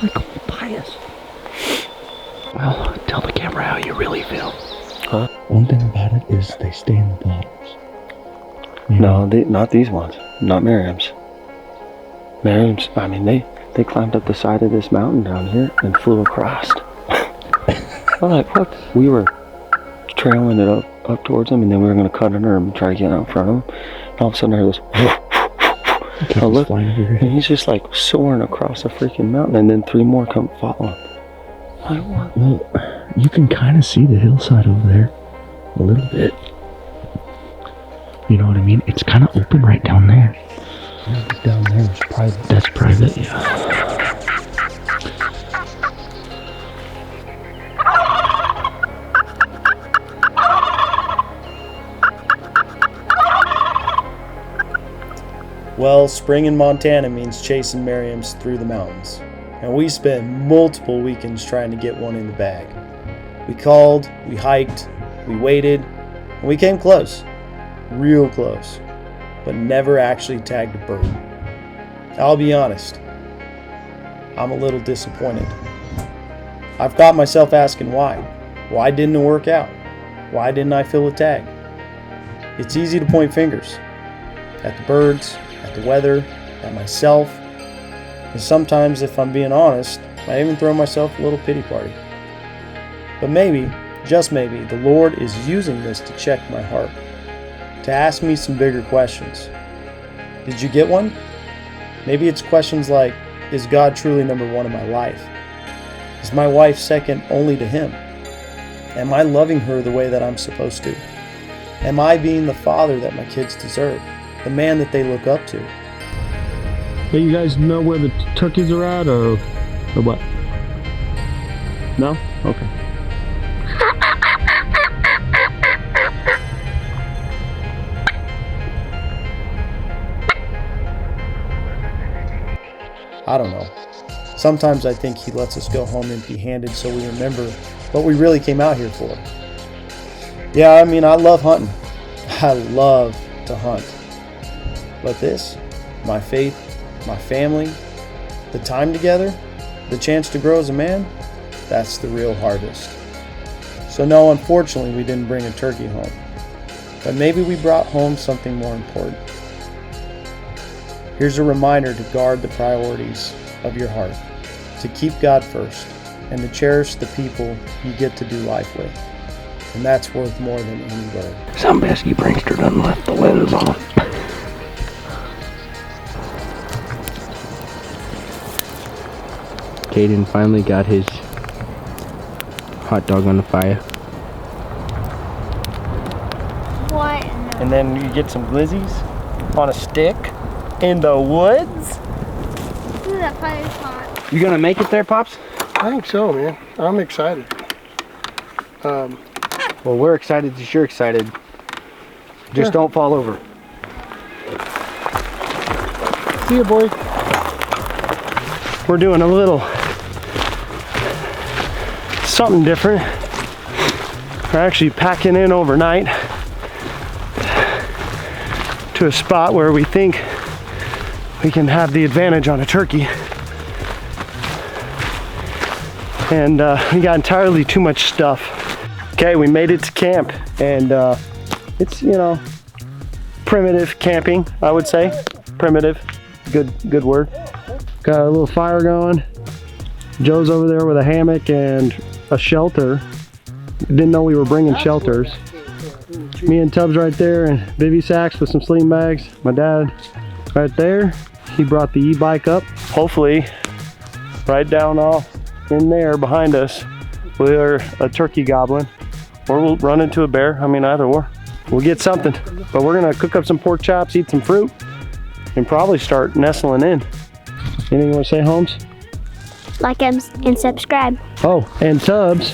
like all pious. Well, tell the camera how you really feel. Huh? One thing about it is they stay in the bottoms. No, not these ones. Not Merriam's. Merriam's, I mean, they climbed up the side of this mountain down here and flew across. I'm like, what? We were trailing it up towards them, and then we were going to cut under him and try to get out in front of him. And all of a sudden I hear this, I look, and he's just like soaring across a freaking mountain, and then 3 more come following. Like, what? Well, you can kind of see the hillside over there a little bit. You know what I mean? It's kind of open right down there. Yeah, down there is private. That's private, yeah. Well, spring in Montana means chasing Merriams through the mountains, and we spent multiple weekends trying to get one in the bag. We called, we hiked, we waited, and we came close, real close, but never actually tagged a bird. I'll be honest, I'm a little disappointed. I've got myself asking why. Why didn't it work out? Why didn't I fill a tag? It's easy to point fingers at the birds, at the weather, at myself, and sometimes, if I'm being honest, I even throw myself a little pity party. But maybe, just maybe, the Lord is using this to check my heart, to ask me some bigger questions. Did you get one? Maybe it's questions like, is God truly number one in my life? Is my wife second only to Him? Am I loving her the way that I'm supposed to? Am I being the father that my kids deserve? The man that they look up to? Hey, you guys know where the turkeys are at, or what? No? Okay. I don't know. Sometimes I think He lets us go home empty-handed so we remember what we really came out here for. Yeah, I mean, I love hunting. I love to hunt. But this, my faith, my family, the time together, the chance to grow as a man, that's the real harvest. So no, unfortunately, we didn't bring a turkey home. But maybe we brought home something more important. Here's a reminder to guard the priorities of your heart, to keep God first, and to cherish the people you get to do life with. And that's worth more than any bird. Some pesky prankster done left the lens on. Caden finally got his hot dog on the fire. What? And then you get some glizzies on a stick in the woods. Ooh, that fire's hot. You gonna make it there, Pops? I think so, man. I'm excited. Well, we're excited that you're excited. Just don't fall over. See you, boy. We're doing a little something different. We're actually packing in overnight to a spot where we think we can have the advantage on a turkey. And we got entirely too much stuff. Okay, we made it to camp, and it's, you know, primitive camping, I would say. Primitive, good word. Got a little fire going. Joe's over there with a hammock and a shelter. Didn't know we were bringing shelters. Me and Tubbs right there, and bivy sacks with some sleeping bags. My dad right there. He brought the e-bike up. Hopefully, right down off in there behind us, we're a turkey goblin, or we'll run into a bear. I mean, either or. We'll get something. But we're gonna cook up some pork chops, eat some fruit, and probably start nestling in. Anything you want to say, Holmes? Like and subscribe. Oh, and Tubbs,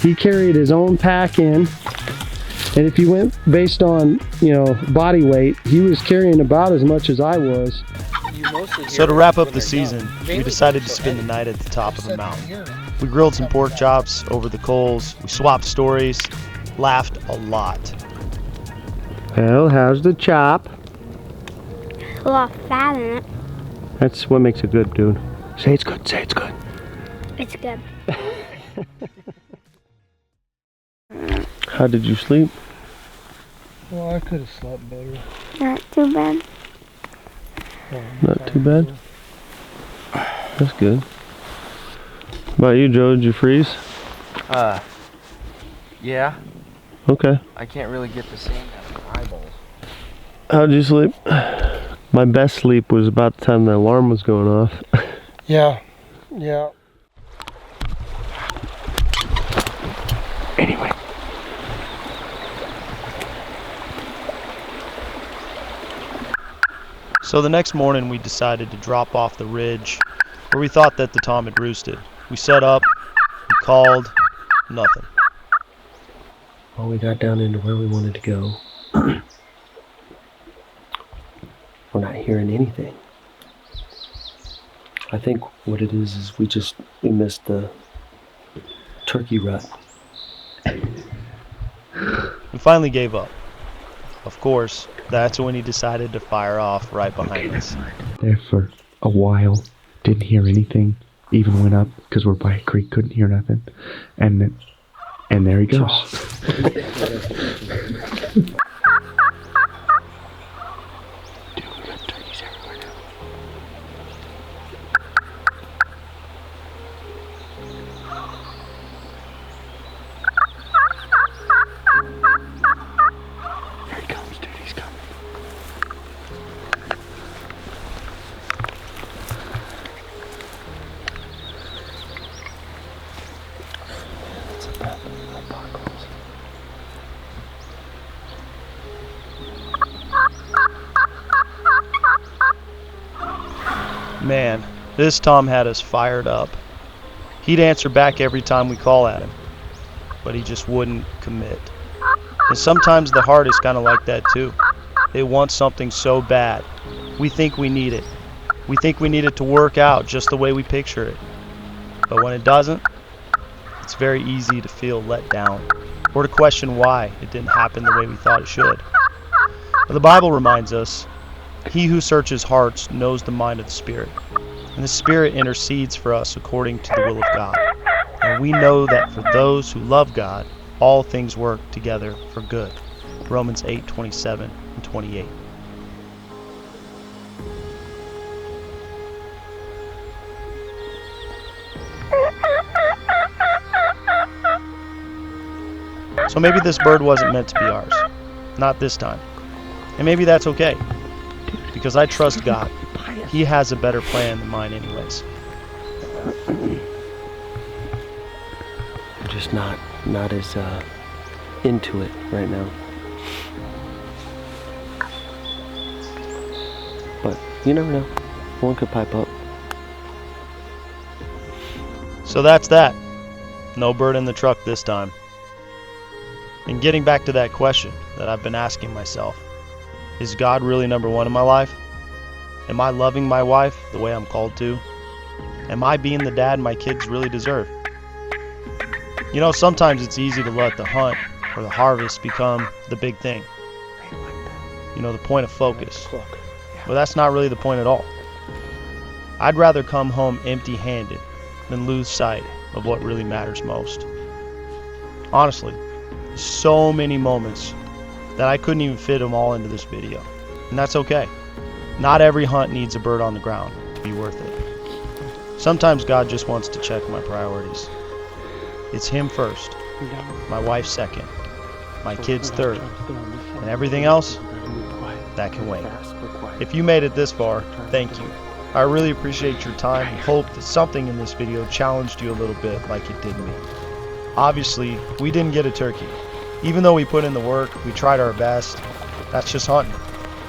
he carried his own pack in, and if you went based on, you know, body weight, he was carrying about as much as I was. So to wrap up the season, we decided to spend the night at the top of the mountain. We grilled some pork chops over the coals, we swapped stories, laughed a lot. Well, how's the chop? A lot of fat in it. That's what makes it good, dude. Say it's good. Say it's good. It's good. How did you sleep? Well, I could have slept better. Not too bad. Not too bad. That's good. How about you, Joe? Did you freeze? Yeah. Okay. I can't really get the sand out of my eyeballs. How'd you sleep? My best sleep was about the time the alarm was going off. Yeah. Anyway. So the next morning we decided to drop off the ridge where we thought that the tom had roosted. We set up, we called, nothing. Well, we got down into where we wanted to go. We're not hearing anything. I think what it is we missed the turkey rut. We finally gave up. Of course, that's when he decided to fire off right behind us. There for a while. Didn't hear anything. Even went up because we're by a creek. Couldn't hear nothing. And there he goes. Man, this tom had us fired up. He'd answer back every time we call at him, but he just wouldn't commit. And sometimes the heart is kind of like that too. They want something so bad. We think we need it. We think we need it to work out just the way we picture it. But when it doesn't, it's very easy to feel let down or to question why it didn't happen the way we thought it should. But the Bible reminds us, he who searches hearts knows the mind of the Spirit, and the Spirit intercedes for us according to the will of God. And we know that for those who love God, all things work together for good. Romans 8:27 and 28. So maybe this bird wasn't meant to be ours. Not this time. And maybe that's okay. Because I trust God. He has a better plan than mine anyways. I'm just not as into it right now. But you never know. One could pipe up. So that's that. No bird in the truck this time. And getting back to that question that I've been asking myself, is God really number one in my life? Am I loving my wife the way I'm called to? Am I being the dad my kids really deserve? You know, sometimes it's easy to let the hunt or the harvest become the big thing. You know, the point of focus. But that's not really the point at all. I'd rather come home empty-handed than lose sight of what really matters most. Honestly, so many moments that I couldn't even fit them all into this video. And that's okay. Not every hunt needs a bird on the ground to be worth it. Sometimes God just wants to check my priorities. It's Him first, my wife second, my kids third, and everything else, that can wait. If you made it this far, thank you. I really appreciate your time and hope that something in this video challenged you a little bit like it did me. Obviously, we didn't get a turkey. Even though we put in the work, we tried our best. That's just hunting.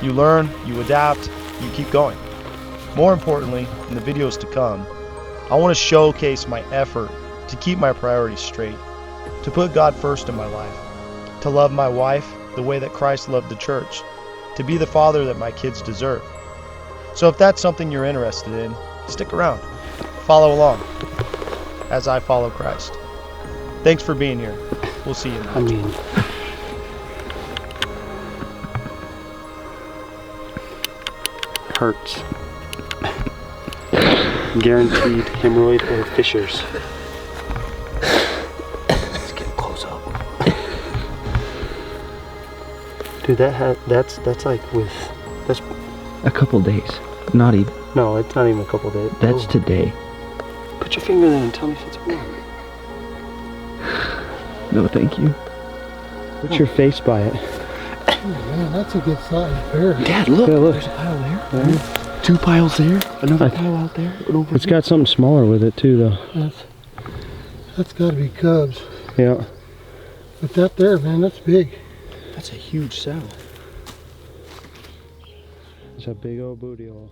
You learn, you adapt, you keep going. More importantly, in the videos to come, I want to showcase my effort to keep my priorities straight, to put God first in my life, to love my wife the way that Christ loved the church, to be the father that my kids deserve. So if that's something you're interested in, stick around. Follow along as I follow Christ. Thanks for being here. We'll see you next. Hurts. Guaranteed hemorrhoid or fissures. Let's get close up. Dude, that's like that's A couple days. Not even. no, it's not even a couple days. That's Oh. today. Put your finger there and tell me if it's warm. No, thank you. Put your face by it. Oh, man, that's a good size bear. Dad, look. Yeah, look. There's a pile there. 2 piles there. Another pile out there. And over It's got something smaller with it too, though. That's got to be cubs. Yeah. But that there, man, that's big. That's a huge sow. It's a big old booty hole.